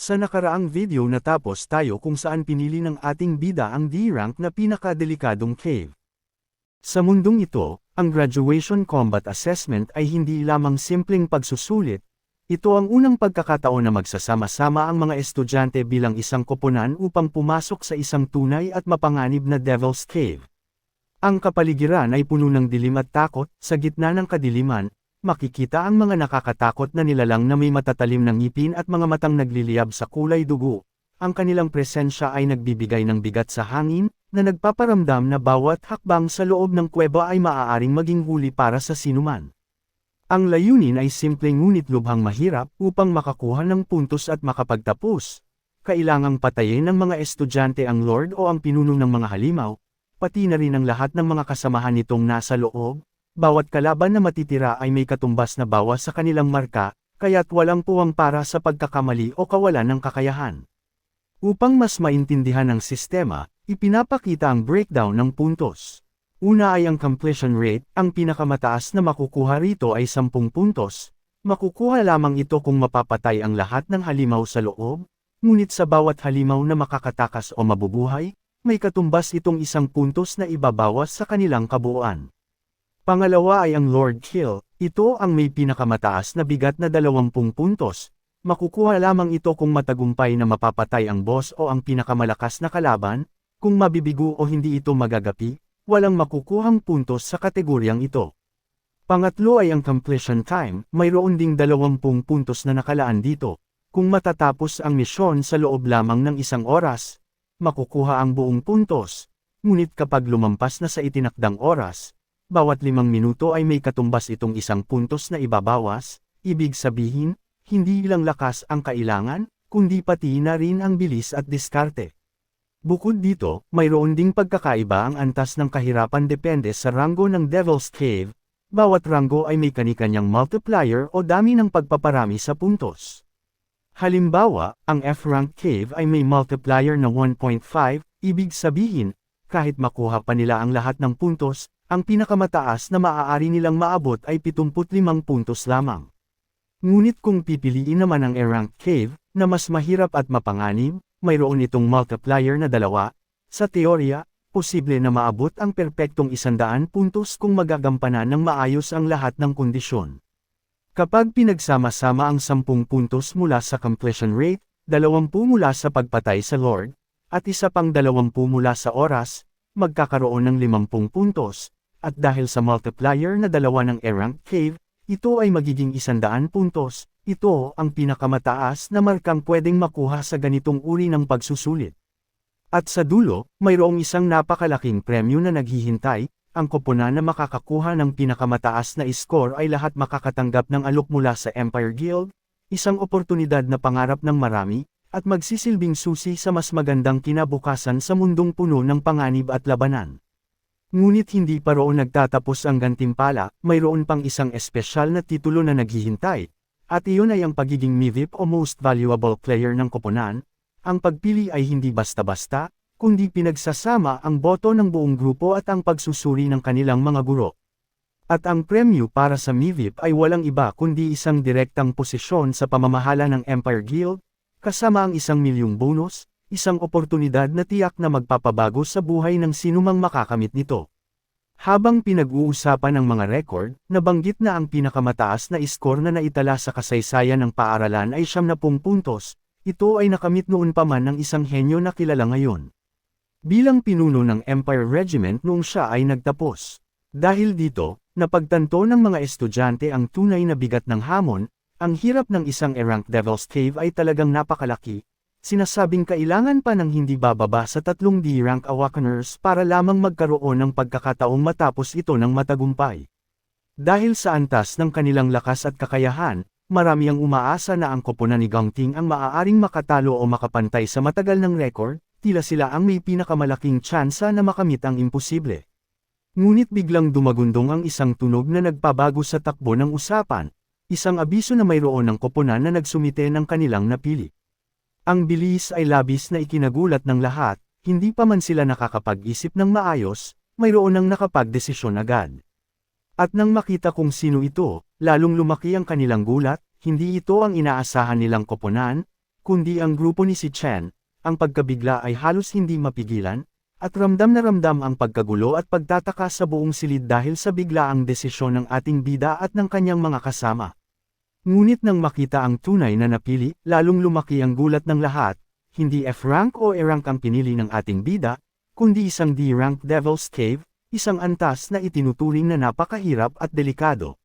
Sa nakaraang video natapos tayo kung saan pinili ng ating bida ang D-rank na pinakadelikadong cave. Sa mundong ito, ang Graduation Combat Assessment ay hindi lamang simpleng pagsusulit, ito ang unang pagkakataon na magsasama-sama ang mga estudyante bilang isang koponan upang pumasok sa isang tunay at mapanganib na Devil's Cave. Ang kapaligiran ay puno ng dilim at takot, sa gitna ng kadiliman, makikita ang mga nakakatakot na nilalang na may matatalim na ngipin at mga matang nagliliyab sa kulay dugo. Ang kanilang presensya ay nagbibigay ng bigat sa hangin, na nagpaparamdam na bawat hakbang sa loob ng kuweba ay maaaring maging huli para sa sinuman. Ang layunin ay simple ngunit lubhang mahirap upang makakuha ng puntos at makapagtapos. Kailangang patayin ng mga estudyante ang Lord o ang pinuno ng mga halimaw, pati na rin ang lahat ng mga kasamahan nitong nasa loob. Bawat kalaban na matitira ay may katumbas na bawas sa kanilang marka, kaya't walang puwang para sa pagkakamali o kawalan ng kakayahan. Upang mas maintindihan ang sistema, ipinapakita ang breakdown ng puntos. Una ay ang completion rate, ang pinakamataas na makukuha rito ay 10 puntos. Makukuha lamang ito kung mapapatay ang lahat ng halimaw sa loob, ngunit sa bawat halimaw na makakatakas o mabubuhay, may katumbas itong 1 puntos na ibabawas sa kanilang kabuuan. Pangalawa ay ang Lord Kill, ito ang may pinakamataas na bigat na 20 puntos. Makukuha lamang ito kung matagumpay na mapapatay ang boss o ang pinakamalakas na kalaban, kung mabibigo o hindi ito magagapi, walang makukuhang puntos sa kategoryang ito. Pangatlo ay ang completion time, mayroon ding 20 puntos na nakalaan dito. Kung matatapos ang misyon sa loob lamang ng 1 oras, makukuha ang buong puntos, ngunit kapag lumampas na sa itinakdang oras, bawat 5 minuto ay may katumbas itong 1 puntos na ibabawas, ibig sabihin, hindi lang lakas ang kailangan, kundi pati na rin ang bilis at diskarte. Bukod dito, mayroon ding pagkakaiba ang antas ng kahirapan depende sa ranggo ng Devil's Cave, bawat ranggo ay may kani-kanyang multiplier o dami ng pagpaparami sa puntos. Halimbawa, ang F-rank cave ay may multiplier na 1.5, ibig sabihin, kahit makuha pa nila ang lahat ng puntos, ang pinakamataas na maaari nilang maabot ay 75 puntos lamang. Ngunit kung pipiliin naman ang E-rank cave, na mas mahirap at mapanganib, mayroon itong multiplier na 2, sa teorya, posible na maabot ang perpektong 100 puntos kung magagampanan ng maayos ang lahat ng kondisyon. Kapag pinagsama-sama ang 10 puntos mula sa completion rate, 20 mula sa pagpatay sa Lord, at isa pang 20 mula sa oras, magkakaroon ng 50 puntos. At dahil sa multiplier na 2 ng E-rank cave, ito ay magiging 100 puntos, ito ang pinakamataas na markang pwedeng makuha sa ganitong uri ng pagsusulit. At sa dulo, mayroong isang napakalaking premyo na naghihintay, ang koponan na makakakuha ng pinakamataas na score ay lahat makakatanggap ng alok mula sa Empire Guild, isang oportunidad na pangarap ng marami, at magsisilbing susi sa mas magandang kinabukasan sa mundong puno ng panganib at labanan. Ngunit hindi pa roon nagtatapos ang gantimpala, mayroon pang isang espesyal na titulo na naghihintay, at iyon ay ang pagiging MVP o Most Valuable Player ng koponan. Ang pagpili ay hindi basta-basta, kundi pinagsasama ang boto ng buong grupo at ang pagsusuri ng kanilang mga guro. At ang premyo para sa MVP ay walang iba kundi isang direktang posisyon sa pamamahala ng Empire Guild, kasama ang 1 milyong bonus, isang oportunidad na tiyak na magpapabago sa buhay ng sinumang makakamit nito. Habang pinag-uusapan ng mga record, nabanggit na ang pinakamataas na score na naitala sa kasaysayan ng paaralan ay 70 puntos, ito ay nakamit noon pa man ng isang henyo na kilala ngayon. Bilang pinuno ng Empire Regiment noong siya ay nagtapos. Dahil dito, napagtanto ng mga estudyante ang tunay na bigat ng hamon, ang hirap ng isang E-rank Devil's Cave ay talagang napakalaki. Sinasabing kailangan pa ng hindi bababa sa 3 D-rank awakeners para lamang magkaroon ng pagkakataong matapos ito ng matagumpay. Dahil sa antas ng kanilang lakas at kakayahan, marami ang umaasa na ang koponan ni Gangting ang maaaring makatalo o makapantay sa matagal ng record, tila sila ang may pinakamalaking tsansa na makamit ang imposible. Ngunit biglang dumagundong ang isang tunog na nagpabago sa takbo ng usapan, isang abiso na mayroon ng koponan na nagsumite ng kanilang napili. Ang bilis ay labis na ikinagulat ng lahat, hindi pa man sila nakakapag-isip ng maayos, mayroon nang nakapagdesisyon agad. At nang makita kung sino ito, lalong lumaki ang kanilang gulat, hindi ito ang inaasahan nilang koponan, kundi ang grupo ni si Chen. Ang pagkabigla ay halos hindi mapigilan, at ramdam na ramdam ang pagkagulo at pagtataka sa buong silid dahil sa biglaang desisyon ng ating bida at ng kanyang mga kasama. Ngunit nang makita ang tunay na napili, lalong lumaki ang gulat ng lahat. Hindi F-rank o E-rank ang pinili ng ating bida, kundi isang D-rank Devil's Cave, isang antas na itinuturing na napakahirap at delikado.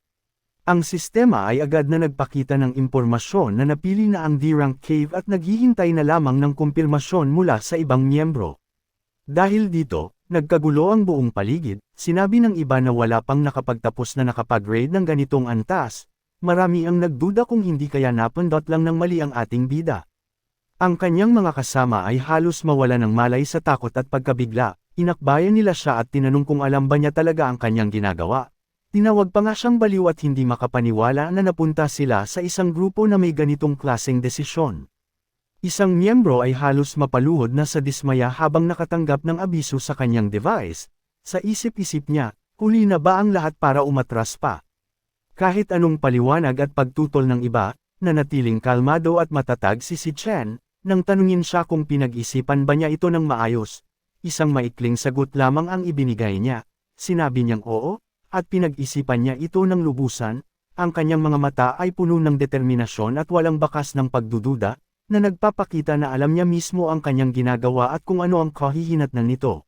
Ang sistema ay agad na nagpakita ng impormasyon na napili na ang D-rank cave at naghihintay na lamang ng kumpirmasyon mula sa ibang miyembro. Dahil dito, nagkagulo ang buong paligid, sinabi ng iba na wala pang nakapagtapos na nakapag-grade ng ganitong antas, marami ang nagduda kung hindi kaya napundot lang ng mali ang ating bida. Ang kanyang mga kasama ay halos mawala ng malay sa takot at pagkabigla, inakbayan nila siya at tinanong kung alam ba niya talaga ang kanyang ginagawa. Tinawag pa nga siyang baliw at hindi makapaniwala na napunta sila sa isang grupo na may ganitong klaseng desisyon. Isang miyembro ay halos mapaluhod na sa dismaya habang nakatanggap ng abiso sa kanyang device. Sa isip-isip niya, huli na ba ang lahat para umatras pa? Kahit anong paliwanag at pagtutol ng iba, nanatiling kalmado at matatag si Chen. Nang tanungin siya kung pinag-isipan ba niya ito ng maayos, isang maikling sagot lamang ang ibinigay niya. Sinabi niyang oo, at pinag-isipan niya ito ng lubusan. Ang kanyang mga mata ay puno ng determinasyon at walang bakas ng pagdududa, na nagpapakita na alam niya mismo ang kanyang ginagawa at kung ano ang kahihinatnan nito.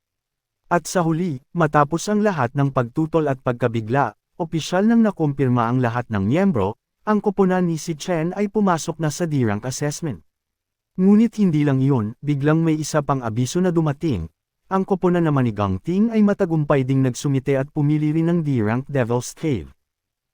At sa huli, matapos ang lahat ng pagtutol at pagkabigla, opisyal nang nakumpirma ang lahat ng miyembro, ang koponan ni si Chen ay pumasok na sa D-rank assessment. Ngunit hindi lang iyon, biglang may isa pang abiso na dumating. Ang koponan naman ni Gang Ting ay matagumpay ding nagsumite at pumili rin ng D-rank Devil's Cave.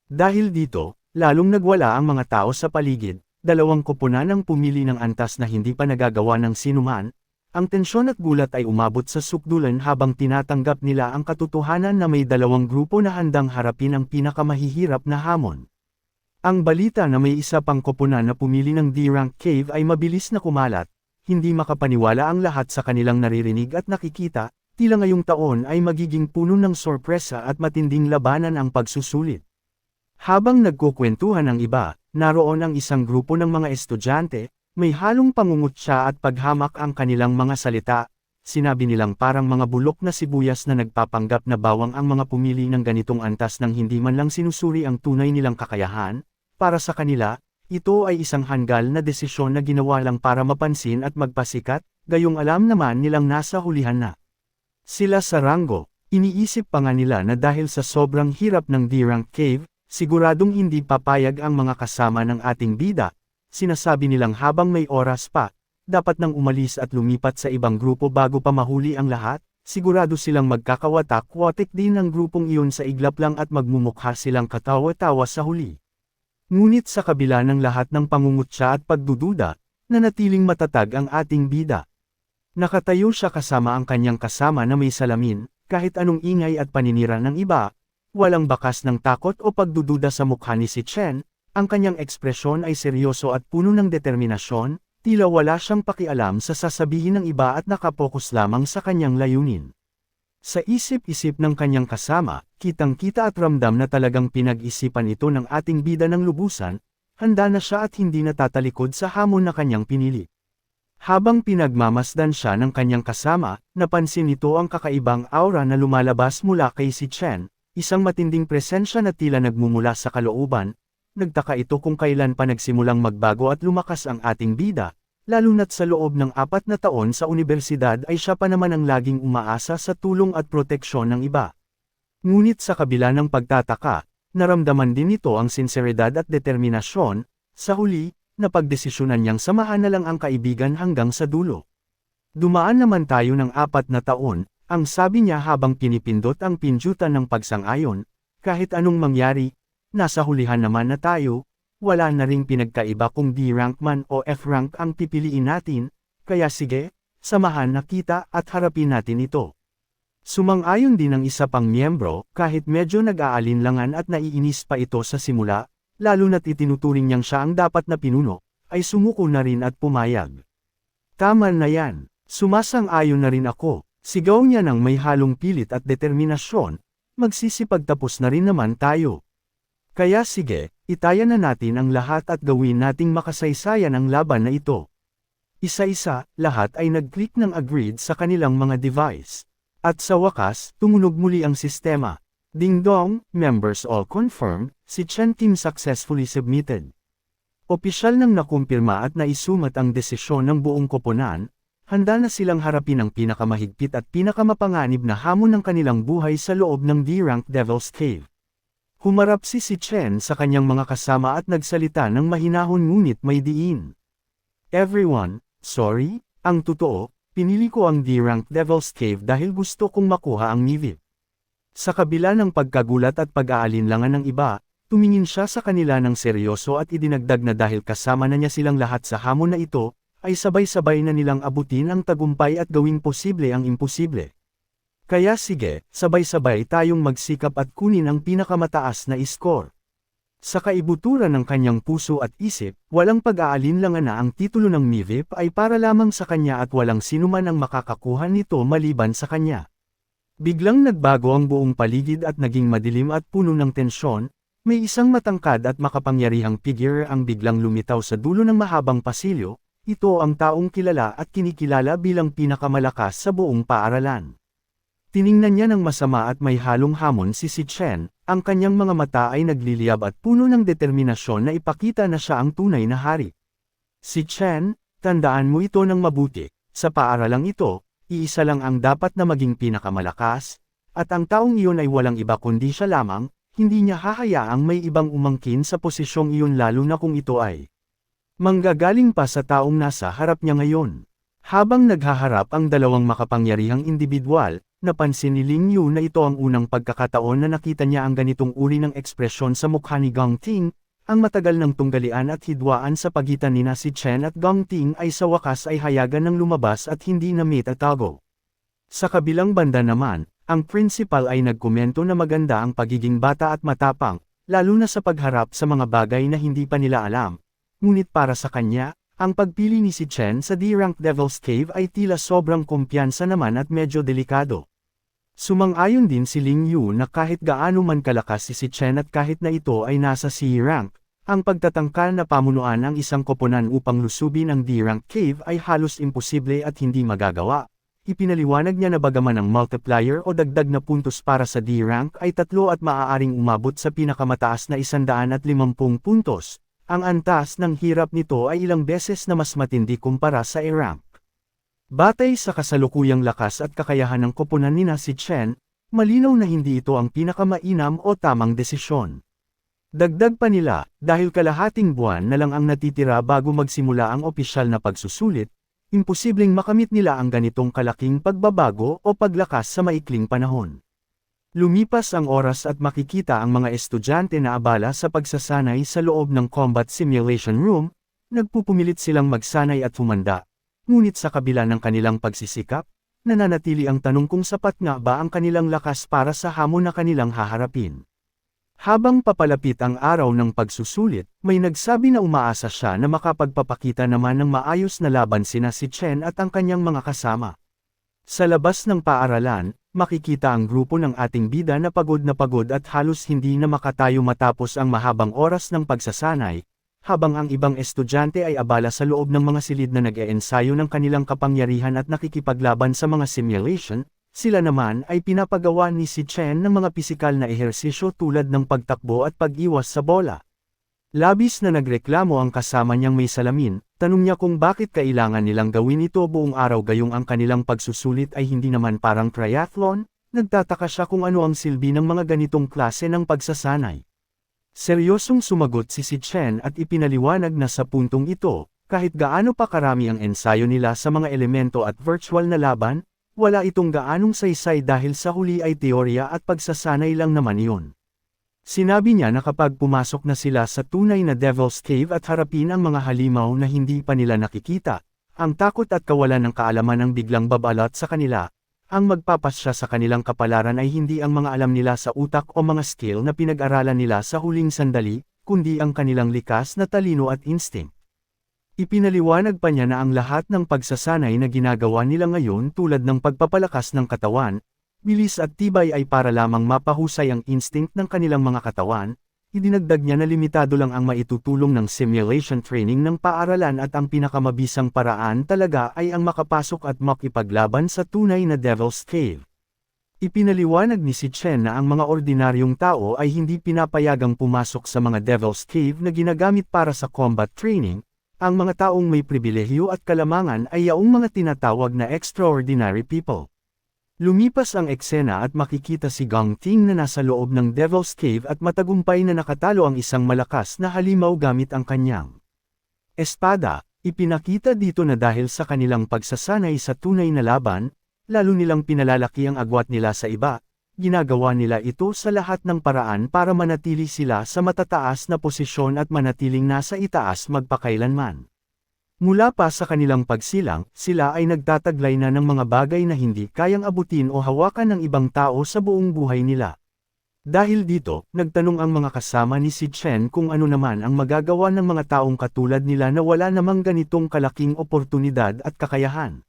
Dahil dito, lalong nagwala ang mga tao sa paligid, dalawang koponan ang pumili ng antas na hindi pa nagagawa ng sinuman. Ang tensyon at gulat ay umabot sa sukdulan habang tinatanggap nila ang katotohanan na may dalawang grupo na handang harapin ang pinakamahihirap na hamon. Ang balita na may isa pang koponan na pumili ng D-rank cave ay mabilis na kumalat, hindi makapaniwala ang lahat sa kanilang naririnig at nakikita, tila ngayong taon ay magiging puno ng sorpresa at matinding labanan ang pagsusulit. Habang nagkukwentuhan ang iba, naroon ang isang grupo ng mga estudyante, may halong pangungutya at paghamak ang kanilang mga salita. Sinabi nilang parang mga bulok na sibuyas na nagpapanggap na bawang ang mga pumili ng ganitong antas nang hindi man lang sinusuri ang tunay nilang kakayahan. Para sa kanila, ito ay isang hanggal na desisyon na ginawa lang para mapansin at magpasikat, gayong alam naman nilang nasa hulihan na. Sila sa Rango, iniisip pa nga nila na dahil sa sobrang hirap ng D-rank cave, siguradong hindi papayag ang mga kasama ng ating bida. Sinasabi nilang habang may oras pa, dapat nang umalis at lumipat sa ibang grupo bago pa mahuli ang lahat, sigurado silang magkakawatak-watik din ng grupong iyon sa iglap lang at magmumukha silang katawa-tawa sa huli. Ngunit sa kabila ng lahat ng pangungutya at pagdududa, nanatiling matatag ang ating bida. Nakatayo siya kasama ang kanyang kasama na may salamin, kahit anong ingay at paninira ng iba, walang bakas ng takot o pagdududa sa mukha ni si Chen, ang kanyang ekspresyon ay seryoso at puno ng determinasyon, tila wala siyang pakialam sa sasabihin ng iba at nakapokus lamang sa kanyang layunin. Sa isip-isip ng kanyang kasama, kitang-kita at ramdam na talagang pinag-isipan ito ng ating bida ng lubusan, handa na siya at hindi natatalikod sa hamon na kanyang pinili. Habang pinagmamasdan siya ng kanyang kasama, napansin nito ang kakaibang aura na lumalabas mula kay si Chen, isang matinding presensya na tila nagmumula sa kalooban. Nagtaka ito kung kailan pa nagsimulang magbago at lumakas ang ating bida. Lalo na't sa loob ng 4 na taon sa unibersidad ay siya pa naman ang laging umaasa sa tulong at proteksyon ng iba. Ngunit sa kabila ng pagtataka, naramdaman din nito ang sinseridad at determinasyon. Sa huli, napagdesisyonan niyang samahan na lang ang kaibigan hanggang sa dulo. Dumaan naman tayo ng 4 na taon, ang sabi niya habang pinipindot ang pindutan ng pagsang-ayon. Kahit anong mangyari, nasa hulihan naman na tayo. Wala na ring pinagkaiba kung D-rank man o F-rank ang pipiliin natin, kaya sige, samahan na kita at harapin natin ito. Sumang-ayon din ang isa pang miyembro, kahit medyo nag-aalinlangan at naiinis pa ito sa simula, lalo na't itinuturing niyang siya ang dapat na pinuno, ay sumuko na rin at pumayag. Tama na yan, sumasang-ayon na rin ako, sigaw niya ng may halong pilit at determinasyon, magsisipagtapos na rin naman tayo. Kaya sige, itayan na natin ang lahat at gawin nating makasaysayan ang laban na ito. Isa-isa, lahat ay nag-click ng agreed sa kanilang mga device. At sa wakas, tumunog muli ang sistema. Ding dong, members all confirmed, si Chen team successfully submitted. Opisyal nang nakumpirma at naisumat ang desisyon ng buong koponan, handa na silang harapin ang pinakamahigpit at pinakamapanganib na hamon ng kanilang buhay sa loob ng D-Rank Devil's Cave. Humarap si Chen sa kanyang mga kasama at nagsalita ng mahinahon ngunit may diin. Everyone, sorry, ang totoo, pinili ko ang D-Rank Devil's Cave dahil gusto kong makuha ang MIVIP. Sa kabila ng pagkagulat at pag-aalinlangan ng iba, tumingin siya sa kanila ng seryoso at idinagdag na dahil kasama na niya silang lahat sa hamon na ito, ay sabay-sabay na nilang abutin ang tagumpay at gawing posible ang imposible. Kaya sige, sabay-sabay tayong magsikap at kunin ang pinakamataas na score. Sa kaibuturan ng kanyang puso at isip, walang pag-aalinlangan na ang titulo ng MIVIP ay para lamang sa kanya at walang sinuman ang makakakuha nito maliban sa kanya. Biglang nagbago ang buong paligid at naging madilim at puno ng tensyon, may isang matangkad at makapangyarihang figure ang biglang lumitaw sa dulo ng mahabang pasilyo, ito ang taong kilala at kinikilala bilang pinakamalakas sa buong paaralan. Tiningnan niya ng masama at may halong hamon si Chen, ang kanyang mga mata ay nagliliyab at puno ng determinasyon na ipakita na siya ang tunay na hari. Si Chen, tandaan mo ito ng mabuti, sa paaralang ito, iisa lang ang dapat na maging pinakamalakas, at ang taong iyon ay walang iba kundi siya lamang, hindi niya hahayaang may ibang umangkin sa posisyong iyon lalo na kung ito ay manggagaling pa sa taong nasa harap niya ngayon. Habang naghaharap ang dalawang makapangyarihang individual, napansin ni Ling Yu na ito ang unang pagkakataon na nakita niya ang ganitong uri ng ekspresyon sa mukha ni Gong Ting, ang matagal ng tunggalian at hidwaan sa pagitan nina si Chen at Gong Ting ay sa wakas ay hayagan ng lumabas at hindi na matatago. Sa kabilang banda naman, ang principal ay nagkomento na maganda ang pagiging bata at matapang, lalo na sa pagharap sa mga bagay na hindi pa nila alam. Ngunit para sa kanya, ang pagpili ni si Chen sa D-Rank Devil's Cave ay tila sobrang kumpiyansa naman at medyo delikado. Sumang-ayon din si Ling Yu na kahit gaano man kalakas si Chen at kahit na ito ay nasa C-Rank, ang pagtatangkal na pamunuan ang isang koponan upang lusubin ang D-Rank Cave ay halos imposible at hindi magagawa. Ipinaliwanag niya na bagaman ang multiplier o dagdag na puntos para sa D-Rank ay 3 at maaaring umabot sa pinakamataas na 150 puntos, ang antas ng hirap nito ay ilang beses na mas matindi kumpara sa E-Rank. Batay sa kasalukuyang lakas at kakayahan ng koponan nina si Chen, malinaw na hindi ito ang pinakamainam o tamang desisyon. Dagdag pa nila, dahil kalahating buwan na lang ang natitira bago magsimula ang opisyal na pagsusulit, imposibleng makamit nila ang ganitong kalaking pagbabago o paglakas sa maikling panahon. Lumipas ang oras at makikita ang mga estudyante na abala sa pagsasanay sa loob ng combat simulation room, nagpupumilit silang magsanay at humanda. Ngunit sa kabila ng kanilang pagsisikap, nananatili ang tanong kung sapat nga ba ang kanilang lakas para sa hamon na kanilang haharapin. Habang papalapit ang araw ng pagsusulit, may nagsabi na umaasa siya na makapagpapakita naman ng maayos na laban sina si Chen at ang kanyang mga kasama. Sa labas ng paaralan, makikita ang grupo ng ating bida na pagod at halos hindi na makatayo matapos ang mahabang oras ng pagsasanay, habang ang ibang estudyante ay abala sa loob ng mga silid na nag-eensayo ng kanilang kapangyarihan at nakikipaglaban sa mga simulation, sila naman ay pinapagawa ni si Chen ng mga pisikal na ehersisyo tulad ng pagtakbo at pag-iwas sa bola. Labis na nagreklamo ang kasama niyang may salamin, tanong niya kung bakit kailangan nilang gawin ito buong araw gayong ang kanilang pagsusulit ay hindi naman parang triathlon, nagtataka siya kung ano ang silbi ng mga ganitong klase ng pagsasanay. Seryosong sumagot si Chen at ipinaliwanag na sa puntong ito, kahit gaano pa karami ang ensayo nila sa mga elemento at virtual na laban, wala itong gaanong saysay dahil sa huli ay teorya at pagsasanay lang naman iyon. Sinabi niya na kapag pumasok na sila sa tunay na Devil's Cave at harapin ang mga halimaw na hindi pa nila nakikita, ang takot at kawalan ng kaalaman ang biglang babalot sa kanila, ang magpapasya sa kanilang kapalaran ay hindi ang mga alam nila sa utak o mga skill na pinag-aralan nila sa huling sandali, kundi ang kanilang likas na talino at instinct. Ipinaliwanag pa niya na ang lahat ng pagsasanay na ginagawa nila ngayon tulad ng pagpapalakas ng katawan, bilis at tibay ay para lamang mapahusay ang instinct ng kanilang mga katawan, idinagdag niya na limitado lang ang maitutulong ng simulation training ng paaralan at ang pinakamabisang paraan talaga ay ang makapasok at makipaglaban sa tunay na Devil's Cave. Ipinaliwanag ni si Chen na ang mga ordinaryong tao ay hindi pinapayagang pumasok sa mga Devil's Cave na ginagamit para sa combat training. Ang mga taong may pribilehyo at kalamangan ay yaong mga tinatawag na extraordinary people. Lumipas ang eksena at makikita si Gang Ting na nasa loob ng Devil's Cave at matagumpay na nakatalo ang isang malakas na halimaw gamit ang kanyang espada. Ipinakita dito na dahil sa kanilang pagsasanay sa tunay na laban, lalo nilang pinalalaki ang agwat nila sa iba, ginagawa nila ito sa lahat ng paraan para manatili sila sa matataas na posisyon at manatiling nasa itaas magpakailanman. Mula pa sa kanilang pagsilang, sila ay nagtataglay na ng mga bagay na hindi kayang abutin o hawakan ng ibang tao sa buong buhay nila. Dahil dito, nagtanong ang mga kasama ni si Chen kung ano naman ang magagawa ng mga taong katulad nila na wala namang ganitong kalaking oportunidad at kakayahan.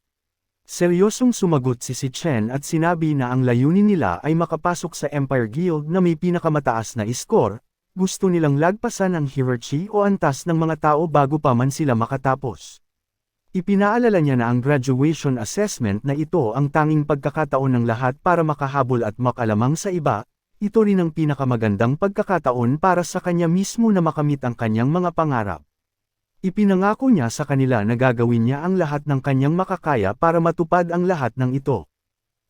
Seryosong sumagot si Chen at sinabi na ang layunin nila ay makapasok sa Empire Guild na may pinakamataas na score, gusto nilang lagpasan ang hierarchy o antas ng mga tao bago pa man sila makatapos. Ipinaalala niya na ang graduation assessment na ito ang tanging pagkakataon ng lahat para makahabol at makalamang sa iba, ito rin ang pinakamagandang pagkakataon para sa kanya mismo na makamit ang kanyang mga pangarap. Ipinangako niya sa kanila na gagawin niya ang lahat ng kanyang makakaya para matupad ang lahat ng ito.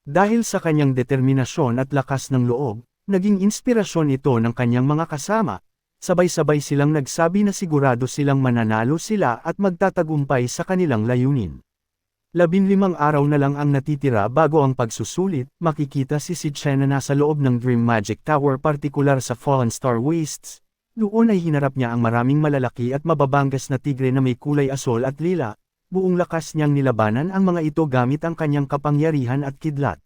Dahil sa kanyang determinasyon at lakas ng loob, naging inspirasyon ito ng kanyang mga kasama, sabay-sabay silang nagsabi na sigurado silang mananalo sila at magtatagumpay sa kanilang layunin. 15 araw na lang ang natitira bago ang pagsusulit, makikita si Chen na nasa loob ng Dream Magic Tower partikular sa Fallen Star Wastes. Doon ay hinarap niya ang maraming malalaki at mababangas na tigre na may kulay asol at lila, buong lakas niyang nilabanan ang mga ito gamit ang kanyang kapangyarihan at kidlat.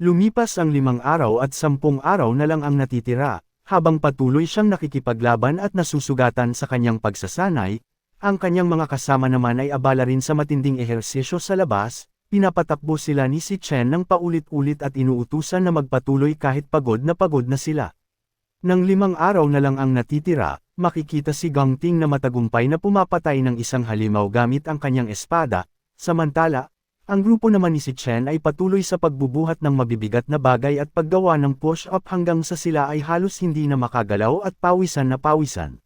Lumipas ang 5 araw at 10 araw na lang ang natitira, habang patuloy siyang nakikipaglaban at nasusugatan sa kanyang pagsasanay, ang kanyang mga kasama naman ay abala rin sa matinding ehersisyo sa labas, pinapatakbo sila ni si Chen ng paulit-ulit at inuutusan na magpatuloy kahit pagod na sila. Nang 5 araw na lang ang natitira, makikita si Gang Ting na matagumpay na pumapatay ng isang halimaw gamit ang kanyang espada, samantala, ang grupo naman ni si Chen ay patuloy sa pagbubuhat ng mabibigat na bagay at paggawa ng push-up hanggang sa sila ay halos hindi na makagalaw at pawisan na pawisan.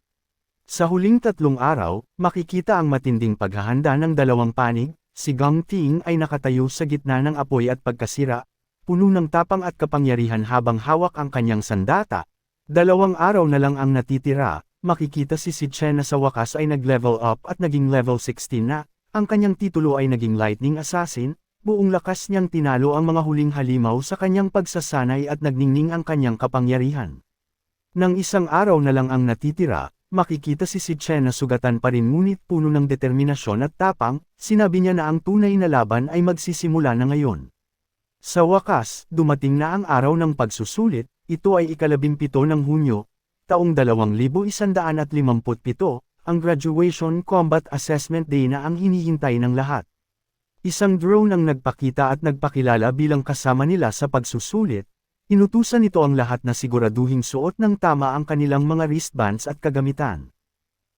Sa huling 3 araw, makikita ang matinding paghahanda ng dalawang panig, si Gang Ting ay nakatayo sa gitna ng apoy at pagkasira, puno ng tapang at kapangyarihan habang hawak ang kanyang sandata. 2 araw na lang ang natitira, makikita si Chen na sa wakas ay nag-level up at naging level 16 na, ang kanyang titulo ay naging Lightning Assassin, buong lakas niyang tinalo ang mga huling halimaw sa kanyang pagsasanay at nagningning ang kanyang kapangyarihan. Nang 1 araw na lang ang natitira, makikita si Chen na sugatan pa rin ngunit puno ng determinasyon at tapang, sinabi niya na ang tunay na laban ay magsisimula na ngayon. Sa wakas, dumating na ang araw ng pagsusulit. Ito ay ika-17 ng Hunyo, taong 2157, ang Graduation Combat Assessment Day na ang hinihintay ng lahat. Isang drone ang nagpakita at nagpakilala bilang kasama nila sa pagsusulit, inutusan nito ang lahat na siguraduhing suot ng tama ang kanilang mga wristbands at kagamitan.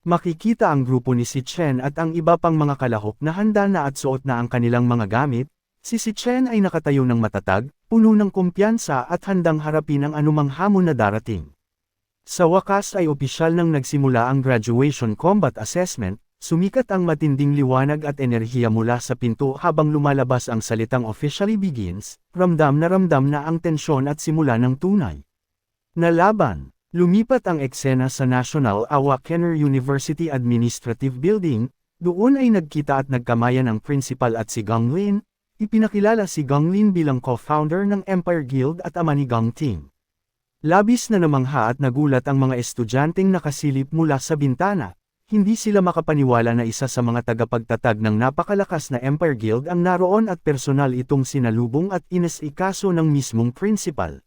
Makikita ang grupo ni si Chen at ang iba pang mga kalahok na handa na at suot na ang kanilang mga gamit. Si Chen ay nakatayo ng matatag, puno ng kumpiyansa at handang harapin ang anumang hamon na darating. Sa wakas ay opisyal nang nagsimula ang Graduation Combat Assessment, sumikat ang matinding liwanag at enerhiya mula sa pinto habang lumalabas ang salitang officially begins, ramdam na ang tensyon at simula ng tunay na laban. Lumipat ang eksena sa National Awa Kenner University Administrative Building, doon ay nagkita at nagkamayan ang principal at si Gang Lin. Ipinakilala si Gang Lin bilang co-founder ng Empire Guild at ama ni Gang Ting. Labis na namangha at nagulat ang mga estudyanteng nakasilip mula sa bintana, hindi sila makapaniwala na isa sa mga tagapagtatag ng napakalakas na Empire Guild ang naroon at personal itong sinalubong at inasikaso ng mismong principal.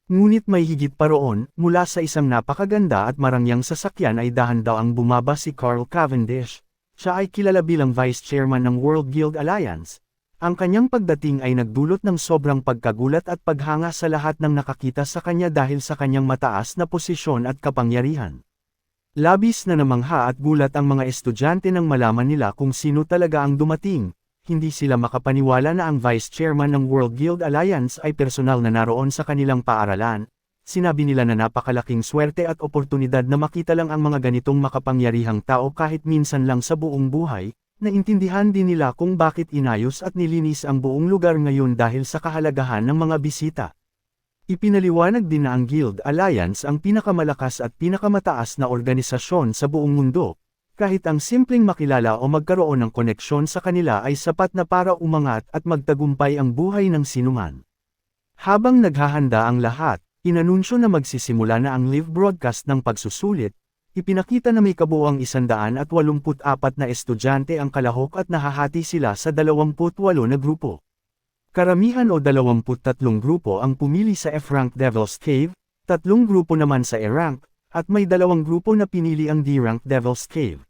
Ngunit may higit pa roon, mula sa isang napakaganda at marangyang sasakyan ay dahan daw ang bumaba si Carl Cavendish. Siya ay kilala bilang Vice Chairman ng World Guild Alliance. Ang kanyang pagdating ay nagdulot ng sobrang pagkagulat at paghanga sa lahat ng nakakita sa kanya dahil sa kanyang mataas na posisyon at kapangyarihan. Labis na namangha at gulat ang mga estudyante nang malaman nila kung sino talaga ang dumating. Hindi sila makapaniwala na ang Vice Chairman ng World Guild Alliance ay personal na naroon sa kanilang paaralan. Sinabi nila na napakalaking swerte at oportunidad na makita lang ang mga ganitong makapangyarihang tao kahit minsan lang sa buong buhay. Naintindihan din nila kung bakit inayos at nilinis ang buong lugar ngayon dahil sa kahalagahan ng mga bisita. Ipinaliwanag din na ang Guild Alliance ang pinakamalakas at pinakamataas na organisasyon sa buong mundo. Kahit ang simpleng makilala o magkaroon ng koneksyon sa kanila ay sapat na para umangat at magtagumpay ang buhay ng sinuman. Habang naghahanda ang lahat, inanunsyo na magsisimula na ang live broadcast ng pagsusulit. Ipinakita na may kabuuang 184 na estudyante ang kalahok at nahahati sila sa 28 na grupo. Karamihan o 23 grupo ang pumili sa F-rank Devil's Cave, 3 grupo naman sa E-rank, at may 2 grupo na pinili ang D-rank Devil's Cave.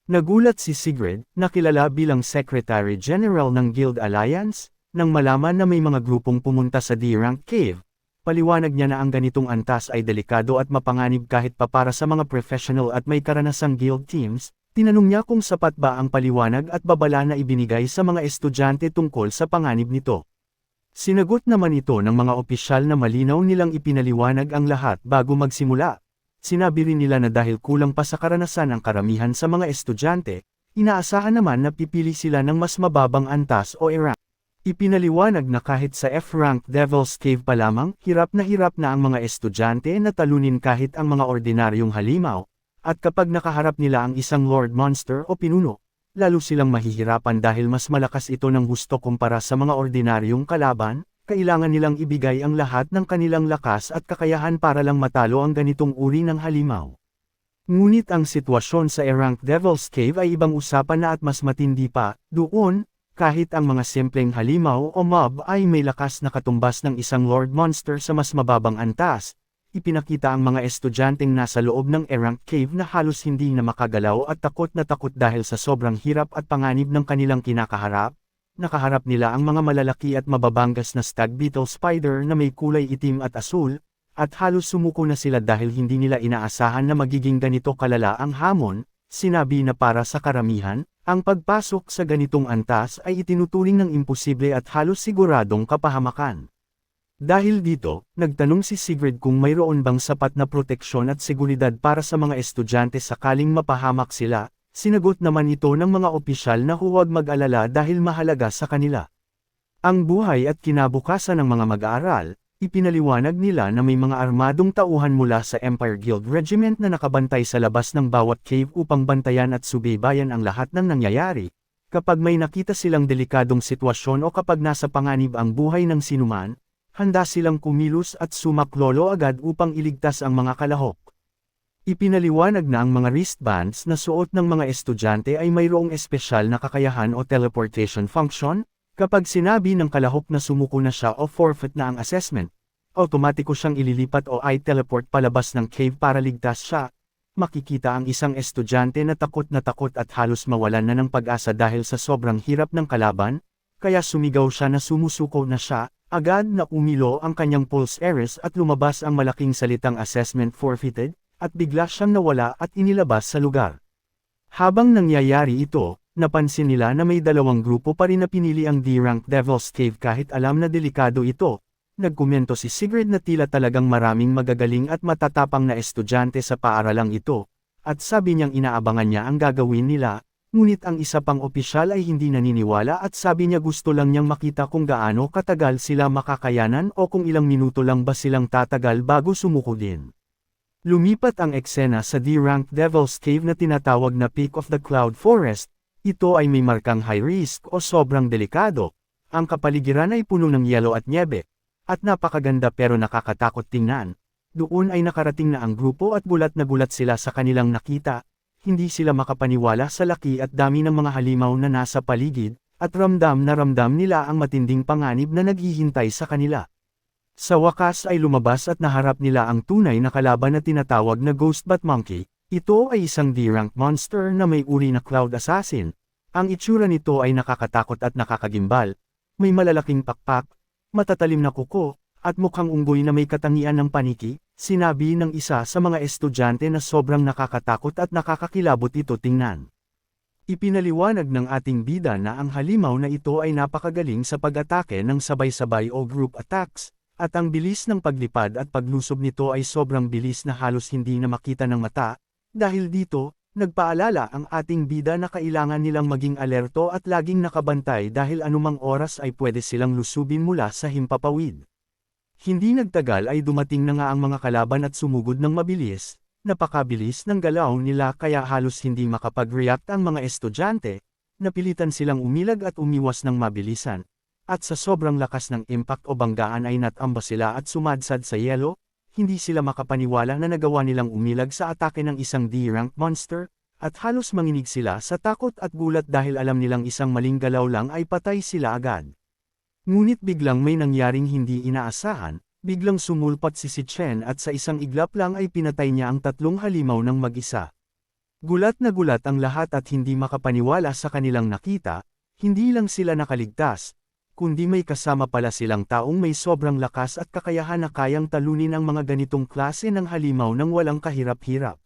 Nagulat si Sigrid, na kilala bilang Secretary General ng Guild Alliance, nang malaman na may mga grupong pumunta sa D-rank Cave. Paliwanag niya na ang ganitong antas ay delikado at mapanganib kahit pa para sa mga professional at may karanasang guild teams. Tinanong niya kung sapat ba ang paliwanag at babala na ibinigay sa mga estudyante tungkol sa panganib nito. Sinagot naman ito ng mga opisyal na malinaw nilang ipinaliwanag ang lahat bago magsimula. Sinabi rin nila na dahil kulang pa sa karanasan ang karamihan sa mga estudyante, inaasahan naman na pipili sila ng mas mababang antas o E-rank. Ipinaliwanag na kahit sa F-rank Devil's Cave pa lamang, hirap na ang mga estudyante na talunin kahit ang mga ordinaryong halimaw, at kapag nakaharap nila ang isang Lord Monster o pinuno, lalo silang mahihirapan dahil mas malakas ito ng husto kumpara sa mga ordinaryong kalaban, kailangan nilang ibigay ang lahat ng kanilang lakas at kakayahan para lang matalo ang ganitong uri ng halimaw. Ngunit ang sitwasyon sa E-rank Devil's Cave ay ibang usapan na at mas matindi pa, doon. Kahit ang mga simpleng halimaw o mob ay may lakas na katumbas ng isang Lord Monster sa mas mababang antas, ipinakita ang mga estudyanteng nasa loob ng E-rank Cave na halos hindi na makagalaw at takot na takot dahil sa sobrang hirap at panganib ng kanilang kinakaharap. Nakaharap nila ang mga malalaki at mababanggas na stag beetle spider na may kulay itim at asul, at halos sumuko na sila dahil hindi nila inaasahan na magiging ganito kalala ang hamon. Sinabi na para sa karamihan, ang pagpasok sa ganitong antas ay itinuturing ng imposible at halos siguradong kapahamakan. Dahil dito, nagtanong si Sigrid kung mayroon bang sapat na proteksyon at seguridad para sa mga estudyante sakaling mapahamak sila. Sinagot naman ito ng mga opisyal na huwag mag-alala dahil mahalaga sa kanila ang buhay at kinabukasan ng mga mag-aaral. Ipinaliwanag nila na may mga armadong tauhan mula sa Empire Guild Regiment na nakabantay sa labas ng bawat cave upang bantayan at subaybayan ang lahat ng nangyayari. Kapag may nakita silang delikadong sitwasyon o kapag nasa panganib ang buhay ng sinuman, handa silang kumilos at sumaklolo agad upang iligtas ang mga kalahok. Ipinaliwanag na ang mga wristbands na suot ng mga estudyante ay mayroong espesyal na kakayahan o teleportation function. Kapag sinabi ng kalahok na sumuko na siya o forfeit na ang assessment, automatiko siyang ililipat o i-teleport palabas ng cave para ligtas siya. Makikita ang isang estudyante na takot at halos mawalan na ng pag-asa dahil sa sobrang hirap ng kalaban, kaya sumigaw siya na sumusuko na siya, agad na umilo ang kanyang pulse iris at lumabas ang malaking salitang assessment forfeited, at bigla siyang nawala at inilabas sa lugar. Habang nangyayari ito, napansin nila na may 2 grupo pa rin na pinili ang D-rank Devil's Cave kahit alam na delikado ito. Nagkomento si Sigrid na tila talagang maraming magagaling at matatapang na estudyante sa paaralang ito, at sabi niyang inaabangan niya ang gagawin nila, ngunit ang isa pang opisyal ay hindi naniniwala at sabi niya gusto lang niyang makita kung gaano katagal sila makakayanan o kung ilang minuto lang ba silang tatagal bago sumuko din. Lumipat ang eksena sa D-rank Devil's Cave na tinatawag na Peak of the Cloud Forest. Ito ay may markang high risk o sobrang delikado. Ang kapaligiran ay puno ng yelo at nyebe, at napakaganda pero nakakatakot tingnan. Doon ay nakarating na ang grupo at gulat na gulat sila sa kanilang nakita. Hindi sila makapaniwala sa laki at dami ng mga halimaw na nasa paligid, at ramdam na ramdam nila ang matinding panganib na naghihintay sa kanila. Sa wakas ay lumabas at naharap nila ang tunay na kalaban na tinatawag na Ghost Bat Monkey. Ito ay isang D-rank monster na may uri na Cloud Assassin. Ang itsura nito ay nakakatakot at nakakagimbal, may malalaking pakpak, matatalim na kuko, at mukhang unggoy na may katangian ng paniki, sinabi ng isa sa mga estudyante na sobrang nakakatakot at nakakakilabot ito tingnan. Ipinaliwanag ng ating bida na ang halimaw na ito ay napakagaling sa pag-atake ng sabay-sabay o group attacks, at ang bilis ng paglipad at paglusob nito ay sobrang bilis na halos hindi na makita ng mata. Dahil dito, nagpaalala ang ating bida na kailangan nilang maging alerto at laging nakabantay dahil anumang oras ay pwede silang lusubin mula sa himpapawid. Hindi nagtagal ay dumating na nga ang mga kalaban at sumugod ng mabilis, napakabilis ng galaw nila kaya halos hindi makapag-react ang mga estudyante, napilitan silang umilag at umiwas ng mabilisan, at sa sobrang lakas ng impact o banggaan ay natamba sila at sumadsad sa yelo. Hindi sila makapaniwala na nagawa nilang umilag sa atake ng isang D-rank monster, at halos manginig sila sa takot at gulat dahil alam nilang isang maling galaw lang ay patay sila agad. Ngunit biglang may nangyaring hindi inaasahan, biglang sumulpat si Chen at sa isang iglap lang ay pinatay niya ang 3 halimaw ng mag-isa. Gulat na gulat ang lahat at hindi makapaniwala sa kanilang nakita, hindi lang sila nakaligtas, kundi may kasama pala silang taong may sobrang lakas at kakayahan na kayang talunin ang mga ganitong klase ng halimaw ng walang kahirap-hirap.